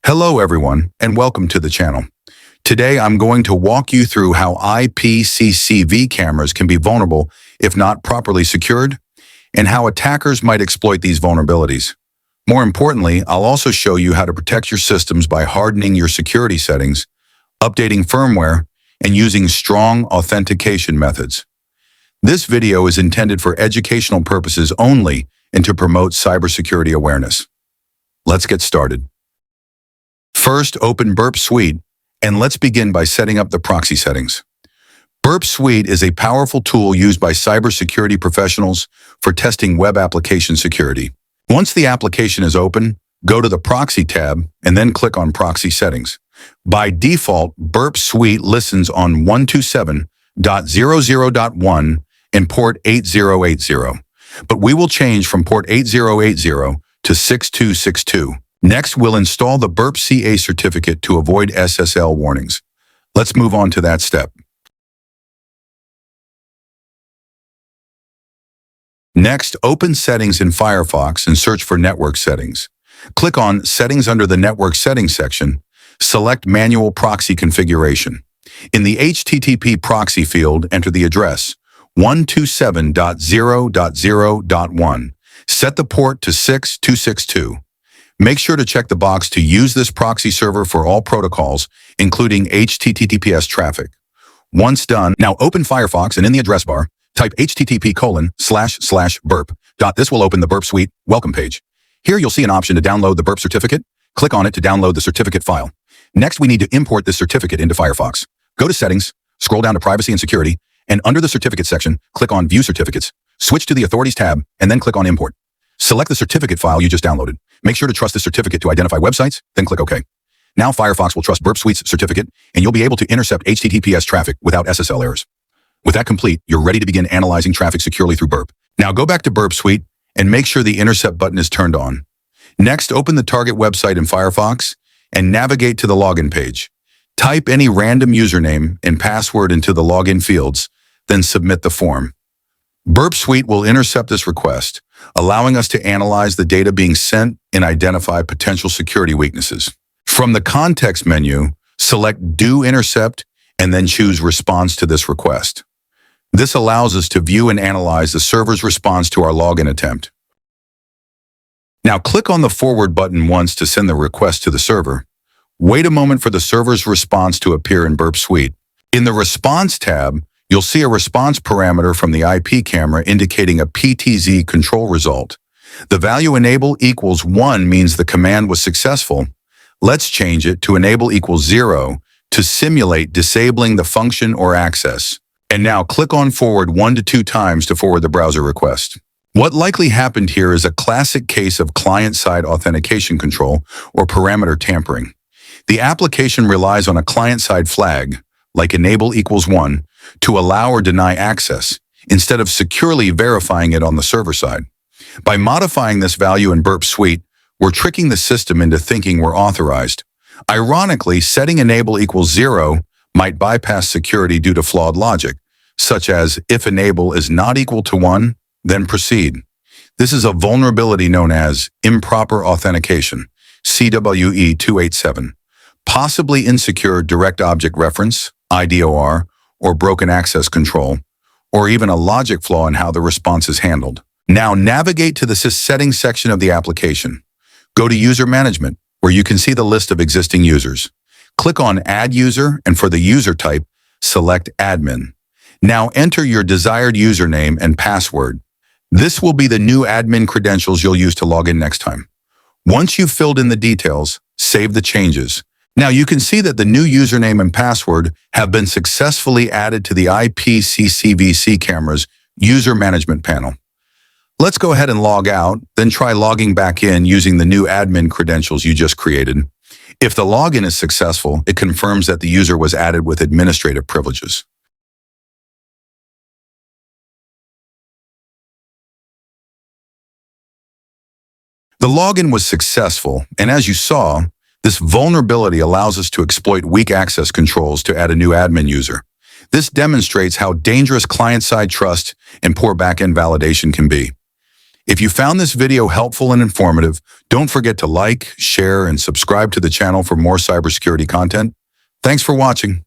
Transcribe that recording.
Hello everyone, and welcome to the channel. Today I'm going to walk you through how IP CCTV cameras can be vulnerable if not properly secured, and how attackers might exploit these vulnerabilities. More importantly, I'll also show you how to protect your systems by hardening your security settings, updating firmware, and using strong authentication methods. This video is intended for educational purposes only and to promote cybersecurity awareness. Let's get started. First, open Burp Suite, and let's begin by setting up the proxy settings. Burp Suite is a powerful tool used by cybersecurity professionals for testing web application security. Once the application is open, go to the Proxy tab and then click on Proxy Settings. By default, Burp Suite listens on 127.00.1 and port 8080, but we will change from port 8080 to 6262. Next, we'll install the Burp CA certificate to avoid SSL warnings. Let's move on to that step. Next, open Settings in Firefox and search for Network Settings. Click on Settings under the Network Settings section. Select Manual Proxy Configuration. In the HTTP proxy field, enter the address 127.0.0.1. Set the port to 6262. Make sure to check the box to use this proxy server for all protocols, including HTTPS traffic. Once done, now open Firefox and in the address bar, type http://burp. This will open the Burp Suite welcome page. Here you'll see an option to download the Burp certificate. Click on it to download the certificate file. Next, we need to import this certificate into Firefox. Go to Settings, scroll down to Privacy and Security, and under the Certificate section, click on View Certificates. Switch to the Authorities tab, and then click on Import. Select the certificate file you just downloaded. Make sure to trust the certificate to identify websites, then click OK. Now Firefox will trust Burp Suite's certificate, and you'll be able to intercept HTTPS traffic without SSL errors. With that complete, you're ready to begin analyzing traffic securely through Burp. Now go back to Burp Suite and make sure the Intercept button is turned on. Next, open the target website in Firefox and navigate to the login page. Type any random username and password into the login fields, then submit the form. Burp Suite will intercept this request, allowing us to analyze the data being sent and identify potential security weaknesses. From the context menu, select Do Intercept and then choose Response to this request. This allows us to view and analyze the server's response to our login attempt. Now click on the Forward button once to send the request to the server. Wait a moment for the server's response to appear in Burp Suite. In the Response tab, you'll see a response parameter from the IP camera indicating a PTZ control result. The value enable equals 1 means the command was successful. Let's change it to enable equals 0 to simulate disabling the function or access. And now click on Forward 1 to 2 times to forward the browser request. What likely happened here is a classic case of client-side authentication control or parameter tampering. The application relies on a client-side flag, like enable equals 1, to allow or deny access, instead of securely verifying it on the server side. By modifying this value in Burp Suite, we're tricking the system into thinking we're authorized. Ironically, setting enable equals 0 might bypass security due to flawed logic, such as if enable is not equal to 1, then proceed. This is a vulnerability known as improper authentication, CWE 287, possibly insecure direct object reference, IDOR, or broken access control, or even a logic flaw in how the response is handled. Now navigate to the Settings section of the application. Go to User Management, where you can see the list of existing users. Click on Add User, and for the user type, select Admin. Now enter your desired username and password. This will be the new admin credentials you'll use to log in next time. Once you've filled in the details, save the changes. Now you can see that the new username and password have been successfully added to the IP CCTV camera's user management panel. Let's go ahead and log out, then try logging back in using the new admin credentials you just created. If the login is successful, it confirms that the user was added with administrative privileges. The login was successful, and as you saw, this vulnerability allows us to exploit weak access controls to add a new admin user. This demonstrates how dangerous client-side trust and poor back-end validation can be. If you found this video helpful and informative, don't forget to like, share, and subscribe to the channel for more cybersecurity content. Thanks for watching.